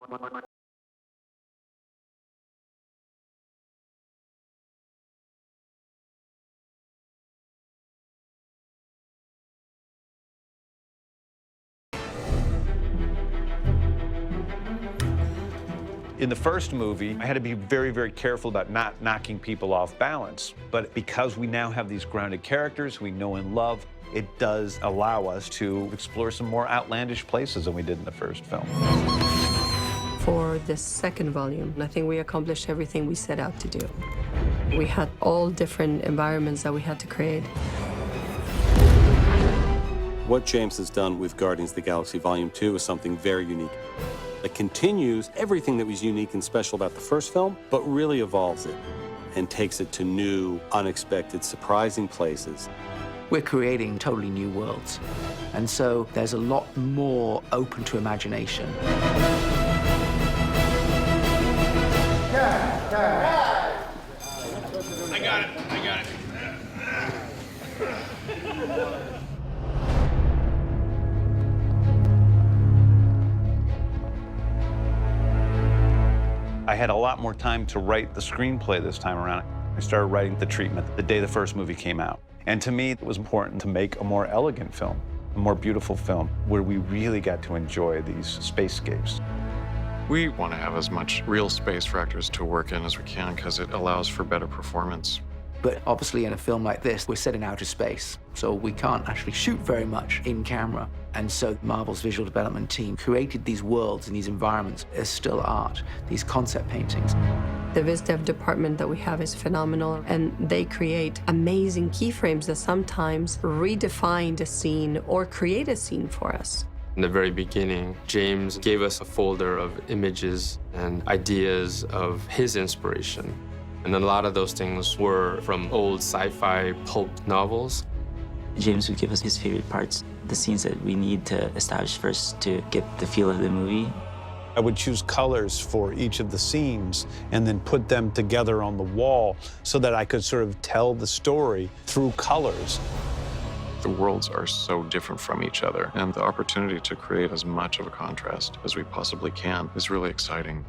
In the first movie, I had to be very, very careful about not knocking people off balance. But because we now have these grounded characters we know and love, it does allow us to explore some more outlandish places than we did in the first film. For the second volume, I think we accomplished everything we set out to do. We had all different environments that we had to create. What James has done with Guardians of the Galaxy Volume 2 is something very unique. It continues everything that was unique and special about the first film, but really evolves it and takes it to new, unexpected, surprising places. We're creating totally new worlds, and so there's a lot more open to imagination. I got it. I had a lot more time to write the screenplay this time around. I started writing the treatment the day the first movie came out. And to me, it was important to make a more elegant film, a more beautiful film, where we really got to enjoy these spacescapes. We want to have as much real space for actors to work in as we can because it allows for better performance. But obviously in a film like this, we're set in outer space, so we can't actually shoot very much in camera. And so Marvel's visual development team created these worlds and these environments as still art, these concept paintings. The Viz Dev department that we have is phenomenal, and they create amazing keyframes that sometimes redefine the scene or create a scene for us. In the very beginning, James gave us a folder of images and ideas of his inspiration. And a lot of those things were from old sci-fi pulp novels. James would give us his favorite parts, the scenes that we need to establish first to get the feel of the movie. I would choose colors for each of the scenes and then put them together on the wall so that I could sort of tell the story through colors. The worlds are so different from each other, and the opportunity to create as much of a contrast as we possibly can is really exciting.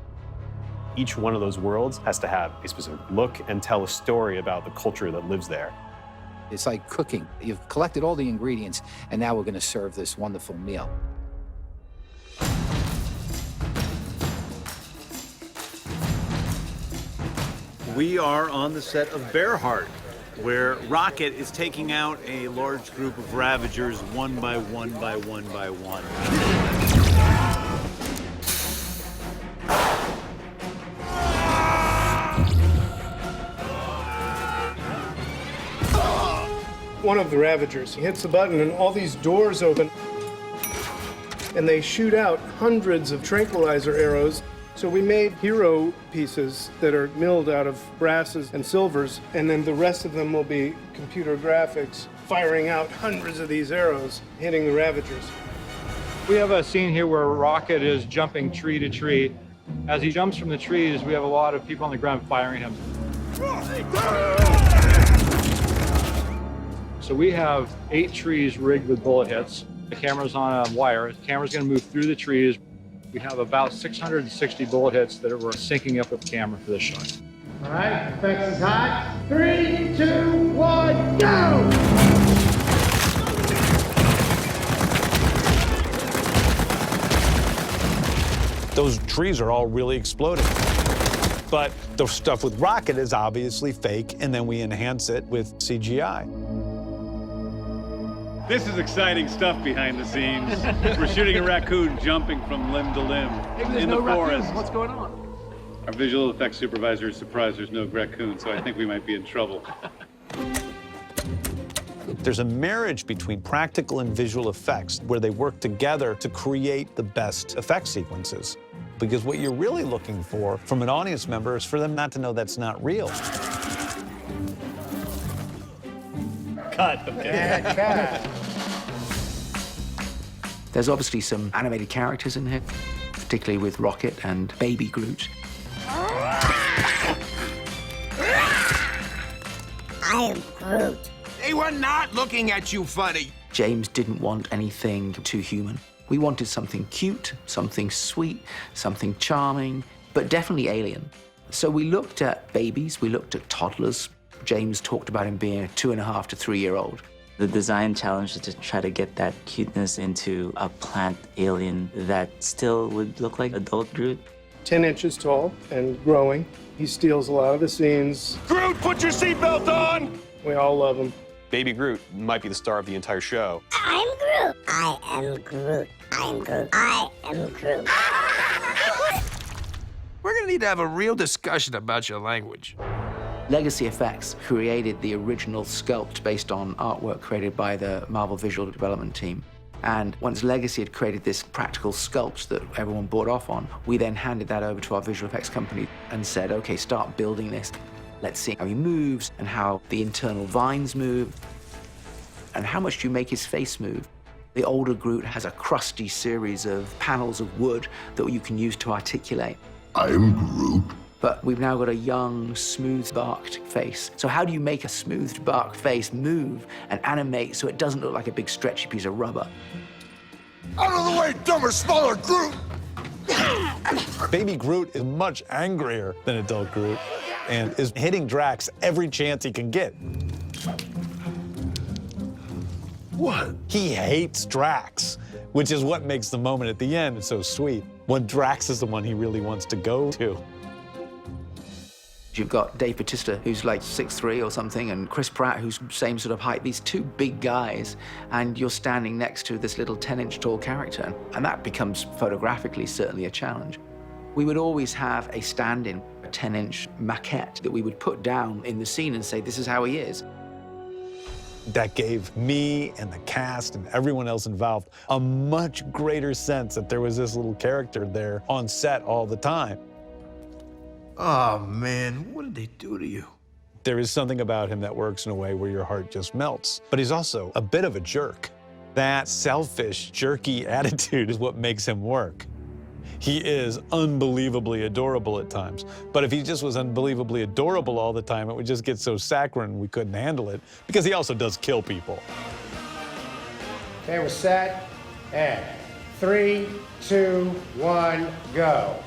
Each one of those worlds has to have a specific look and tell a story about the culture that lives there. It's like cooking. You've collected all the ingredients, and now we're going to serve this wonderful meal. We are on the set of Bearheart, where Rocket is taking out a large group of Ravagers one by one by one by one. One of the Ravagers, he hits the button and all these doors open and they shoot out hundreds of tranquilizer arrows. So we made hero pieces that are milled out of brasses and silvers, and then the rest of them will be computer graphics firing out hundreds of these arrows, hitting the Ravagers. We have a scene here where Rocket is jumping tree to tree. As he jumps from the trees, we have a lot of people on the ground firing him. So we have 8 trees rigged with bullet hits. The camera's on a wire. The camera's going to move through the trees. We have about 660 bullet hits that we're syncing up with the camera for this shot. All right, effects is hot. 3, 2, 1, go! Those trees are all really exploding. But the stuff with Rocket is obviously fake, and then we enhance it with CGI. This is exciting stuff behind the scenes. We're shooting a raccoon jumping from limb to limb in the forest. What's going on? Our visual effects supervisor is surprised there's no raccoon, so I think we might be in trouble. There's a marriage between practical and visual effects where they work together to create the best effect sequences. Because what you're really looking for from an audience member is for them not to know that's not real. Cut, okay. Yeah, cut. There's obviously some animated characters in here, particularly with Rocket and Baby Groot. I am Groot. They were not looking at you funny. James didn't want anything too human. We wanted something cute, something sweet, something charming, but definitely alien. So we looked at babies, we looked at toddlers. James talked about him being a 2.5 to 3-year-old. The design challenge is to try to get that cuteness into a plant alien that still would look like adult Groot. 10 inches tall and growing. He steals a lot of the scenes. Groot, put your seatbelt on! We all love him. Baby Groot might be the star of the entire show. I'm Groot. I am Groot. I am Groot. I am Groot. We're gonna need to have a real discussion about your language. Legacy Effects created the original sculpt based on artwork created by the Marvel visual development team. And once Legacy had created this practical sculpt that everyone bought off on, we then handed that over to our visual effects company and said, okay, start building this. Let's see how he moves and how the internal vines move and how much do you make his face move. The older Groot has a crusty series of panels of wood that you can use to articulate. I'm Groot. But we've now got a young, smooth-barked face. So how do you make a smoothed-barked face move and animate so it doesn't look like a big stretchy piece of rubber? Out of the way, dumber, smaller Groot! Baby Groot is much angrier than adult Groot and is hitting Drax every chance he can get. What? He hates Drax, which is what makes the moment at the end so sweet, when Drax is the one he really wants to go to. You've got Dave Bautista, who's like 6'3" or something, and Chris Pratt, who's same sort of height. These two big guys, and you're standing next to this little 10-inch tall character, and that becomes photographically certainly a challenge. We would always have a stand-in, a 10-inch maquette that we would put down in the scene and say, this is how he is. That gave me and the cast and everyone else involved a much greater sense that there was this little character there on set all the time. Oh, man, what did they do to you? There is something about him that works in a way where your heart just melts. But he's also a bit of a jerk. That selfish, jerky attitude is what makes him work. He is unbelievably adorable at times. But if he just was unbelievably adorable all the time, it would just get so saccharine we couldn't handle it, because he also does kill people. Okay, we're set. And 3, 2, 1, go.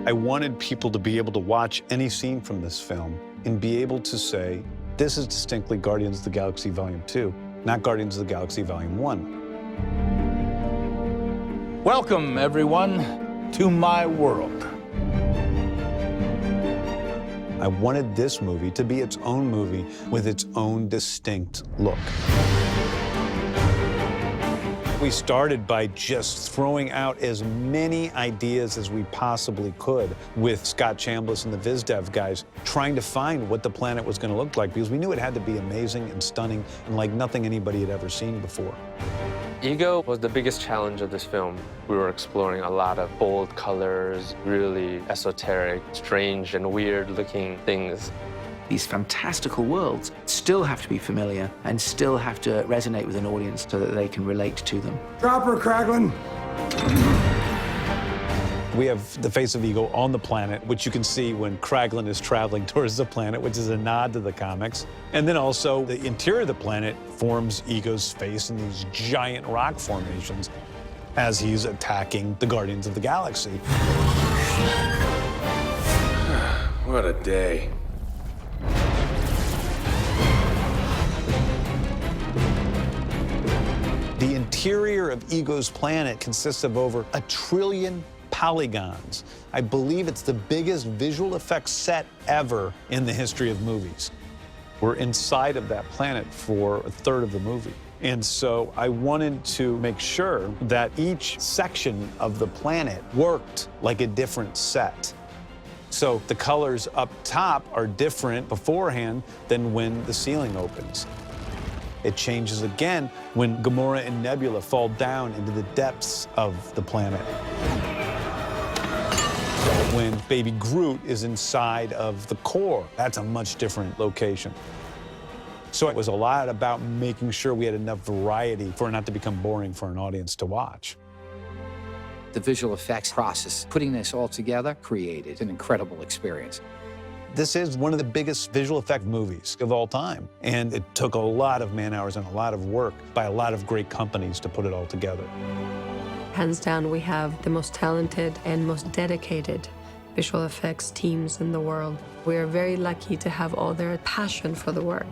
I wanted people to be able to watch any scene from this film and be able to say, this is distinctly Guardians of the Galaxy Volume 2, not Guardians of the Galaxy Volume 1. Welcome, everyone, to my world. I wanted this movie to be its own movie with its own distinct look. We started by just throwing out as many ideas as we possibly could with Scott Chambliss and the VizDev guys, trying to find what the planet was going to look like, because we knew it had to be amazing and stunning and like nothing anybody had ever seen before. Ego was the biggest challenge of this film. We were exploring a lot of bold colors, really esoteric, strange, and weird-looking things. These fantastical worlds still have to be familiar and still have to resonate with an audience so that they can relate to them. Drop her, Kraglin! We have the face of Ego on the planet, which you can see when Kraglin is traveling towards the planet, which is a nod to the comics. And then also the interior of the planet forms Ego's face in these giant rock formations as he's attacking the Guardians of the Galaxy. What a day. The interior of Ego's planet consists of over 1 trillion polygons. I believe it's the biggest visual effects set ever in the history of movies. We're inside of that planet for 1/3 of the movie. And so I wanted to make sure that each section of the planet worked like a different set. So the colors up top are different beforehand than when the ceiling opens. It changes again when Gamora and Nebula fall down into the depths of the planet. when Baby Groot is inside of the core. That's a much different location. So it was a lot about making sure we had enough variety for it not to become boring for an audience to watch. The visual effects process, putting this all together, created an incredible experience. This is one of the biggest visual effect movies of all time, and it took a lot of man-hours and a lot of work by a lot of great companies to put it all together. Hands down, we have the most talented and most dedicated visual effects teams in the world. We are very lucky to have all their passion for the work.